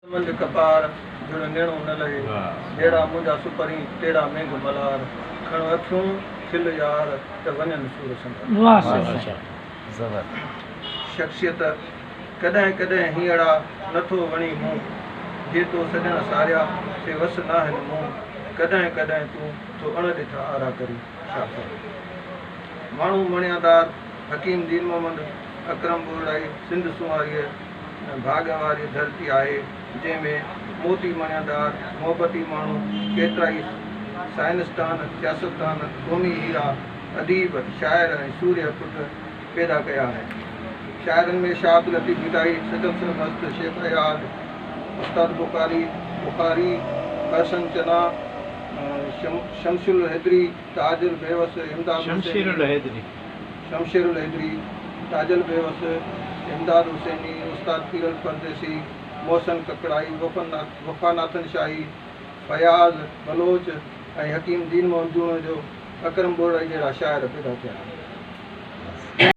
मंद कपार जुड़ नेणो न लहे जेड़ा मुंहिंजा सुपरी तेड़ा मेघ मलार खण अखियूं खिल यार त वञनि सूर संग शख्सियत कॾहिं कॾहिं हीअड़ा नथो वणी मूं जे तो सॼण सारिया से वस नाहिनि मूं कॾहिं कॾहिं तूं तो अणॾिठा आरा करी छा कर माण्हू मणियादार हकीम दीन मोहम्मद अकरम बोराई सिंध सुवारीअ भाग वारी धरती आहे जंहिंमें मोती मणियादार मोहब्बती माण्हू केतिरा ई साइंसदान सियासतदान क़ौमी हीरा अदीब शाइर ऐं सूर्य पुट पैदा कया आहिनि शाइरनि में शाह अब्दुल लतीफ़ भिटाई सजद सरमस्त शेख अयाद उस्ताद बुखारी हसन चना शमशुल हैदरी ताजुल बेवस इमदाद शमशेरुल हैदरी ताजुल बेवस इमदाद हुसैनी उस्ताद पीरल परदेसी मोहसन ककड़ाई वफ़ानाथन शाही फयाज़ बलोच ऐं हकीम दीन मोहम्मद जो अकरम बोराई जहिड़ा शाइर पैदा थिया